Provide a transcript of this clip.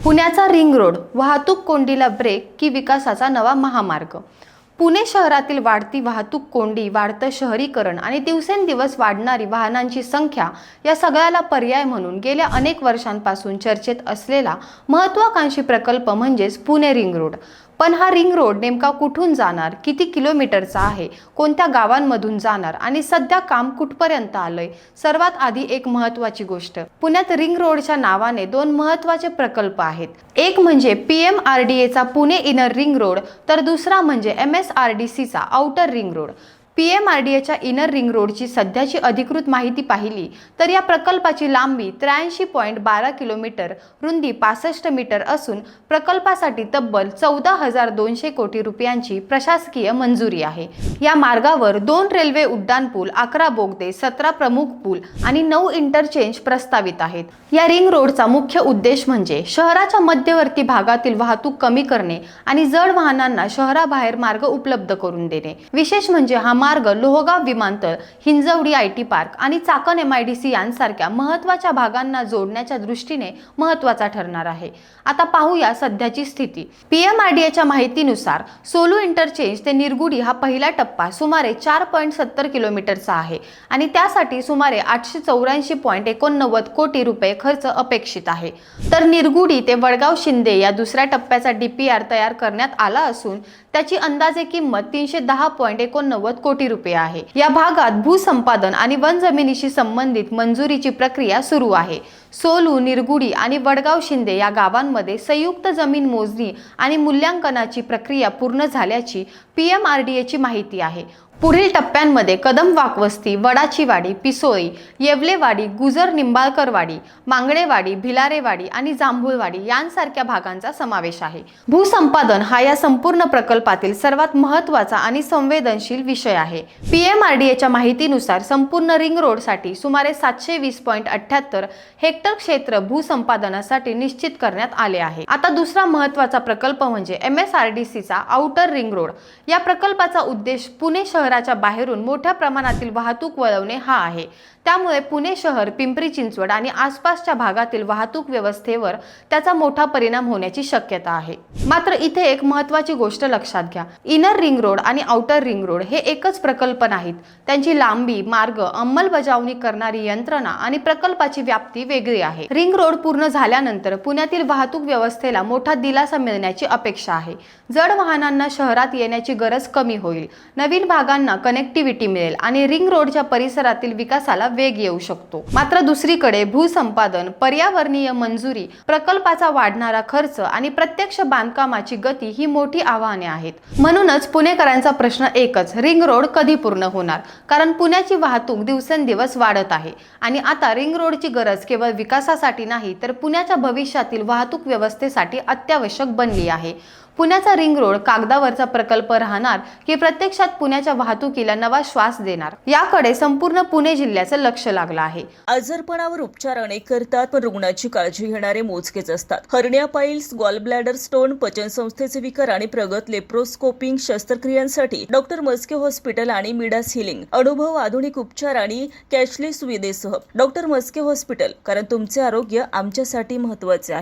पुण्याचा ring road वाहतूक कोंडीला break की विकासाचा नवा महामार्ग। पुणे शहरातील वाढती वाहतूक कोंडी, वाढतं शहरीकरण आणि दिवसेंदिवस वाढणारी वाहनांची संख्या या सगळ्याला पर्याय म्हणून गेल्या अनेक वर्षांपासून चर्चेत असलेला महत्त्वाकांक्षी प्रकल्प म्हणजेच पुणे रिंग रोड। पण हा रिंग रोड नेमका कुठून जाणार, किती किलोमीटरचा आहे, कोणत्या गावांमधून जाणार आणि सध्या काम कुठपर्यंत आलंय? सर्वात आधी एक महत्त्वाची गोष्ट, पुण्यात रिंग रोडच्या नावाने दोन महत्त्वाचे प्रकल्प आहेत। एक म्हणजे PMRDAचा पुणे इनर रिंग रोड, तर दुसरा म्हणजे MSRDCचा आउटर रिंग रोड। PMRDAच्या इनर रिंग रोडची सध्याची अधिकृत माहिती पाहिली तर या प्रकल्पाची लांबी 83.12 किलोमीटर, रुंदी 65 मीटर असून प्रकल्पासाठी तब्बल 14,200 कोटी रुपयांची प्रशासकीय मंजुरी आहे। या मार्गावर 2 रेल्वे उड्डाणपूल, 11 बोगदे, 17 प्रमुख पूल आणि 9 इंटरचेंज प्रस्तावित आहेत। या रिंग रोडचा मुख्य उद्देश म्हणजे शहराच्या मध्यवर्ती भागातील वाहतूक कमी करणे आणि जड वाहनांना शहराबाहेर मार्ग उपलब्ध करून देणे। विशेष म्हणजे हा मार्ग लोहगाव विमानतळ, हिंजवडी IT पार्क आणि चाकण MIDC यांसारख्या महत्त्वाच्या भागांना जोडण्याच्या दृष्टीने महत्त्वाचा ठरणार आहे। आता पाहूया सध्याची स्थिती। PMRDAच्या माहितीनुसार सोलू इंटरचेंज ते निरगुडी हा पहिला टप्पा सुमारे 4.70 किलोमीटरचा आहे आणि त्यासाठी सुमारे 884.89 कोटी रुपये खर्च अपेक्षित आहे। तर निरगुडी ते वडगाव शिंदे या दुसऱ्या टप्प्याचा DPR तयार करण्यात आला असून त्याची अंदाजे किंमत 310.89 कोटी रुपये आहे। या भागात भूसंपादन आणि वन जमिनीशी संबंधित मंजुरीची प्रक्रिया सुरू आहे। सोलू, निरगुडी आणि वडगाव शिंदे या गावांमध्ये संयुक्त जमीन मोजणी आणि मूल्यांकनाची प्रक्रिया पूर्ण झाल्याची PMRDAची माहिती आहे। पुढील टप्प्यांमध्ये कदम वाकवस्ती, वडाची वाडी, पिसोळी, येवलेवाडी, गुजर निंबाळकरवाडी, मांगडेवाडी, भिलारेवाडी आणि जांभूळवाडी यांसारख्या भागांचा समावेश आहे। भूसंपादन हा या संपूर्ण प्रकल्पातील सर्वात महत्त्वाचा आणि संवेदनशील विषय आहे। PMRDAच्या माहितीनुसार संपूर्ण रिंग रोडसाठी सुमारे 720.78 हेक्टर क्षेत्र भूसंपादनासाठी निश्चित करण्यात आले आहे। आता दुसरा महत्त्वाचा प्रकल्प म्हणजे MSRDCचा आउटर रिंग रोड। या प्रकल्पाचा उद्देश पुणे शहराच्या बाहेरून मोठ्या प्रमाणातील वाहतूक वळवणे हा आहे। त्यामुळे पुणे शहर, पिंपरी चिंचवड आणि आसपासच्या भागातील वाहतूक व्यवस्थेवर त्याचा मोठा परिणाम होण्याची शक्यता आहे। मात्र इथे एक महत्त्वाची गोष्ट लक्षात घ्या, इनर रिंग रोड आणि आउटर रिंग रोड हे एकच प्रकल्प नाहीत। त्यांची लांबी, मार्ग, अंमलबजावणी करणारी यंत्रणा आणि प्रकल्पाची व्याप्ती वेगळी आहे। रिंग रोड पूर्ण झाल्यानंतर पुण्यातील वाहतूक व्यवस्थेला मोठा दिलासा मिळण्याची अपेक्षा आहे। जड वाहनांना शहरात येण्याची गरज कमी होईल, नवीन भागांना कनेक्टिव्हिटी मिळेल आणि रिंग रोडच्या परिसरातील विकासाला वेग येऊ शकतो। मात्र दुसरीकडे भूसंपादन, पर्यावरणीय मंजुरी, प्रकल्पाचा वाढणारा खर्च आणि प्रत्यक्ष बांधकामाची गती ही मोठी आव्हाने आहेत। म्हणूनच पुणेकरांचा प्रश्न एकच, रिंग रोड कधी पूर्ण होणार? कारण पुण्याची वाहतूक दिवसेंदिवस वाढत आहे आणि आता रिंग रोडची गरज केवळ विकासासाठी नाही तर पुण्याच्या भविष्यातील वाहतूक व्यवस्थेसाठी अत्यावश्यक बनली आहे। पुण्याचा रिंग रोड कागदावरचा प्रकल्प राहणार की प्रत्यक्षात पुण्याच्या वाहतुकीला नवा श्वास देणार, याकडे संपूर्ण पुणे जिल्ह्याचं लक्ष लागलं आहे। आजारपणावर उपचार अनेक करतात पण रुग्णाची काळजी घेणारे मोजकेच असतात। Hernia piles, gall bladder stone, पचनसंस्थेचे विकार आणि प्रगत लेप्रोस्कोपिंग शस्त्रक्रियांसाठी डॉक्टर मस्के हॉस्पिटल आणि मिडास हिलिंग अनुभव, आधुनिक उपचार आणि कॅशलेस सुविधेसह डॉक्टर मस्के हॉस्पिटल, कारण तुमचे आरोग्य आमच्यासाठी महत्त्वाचे आहे।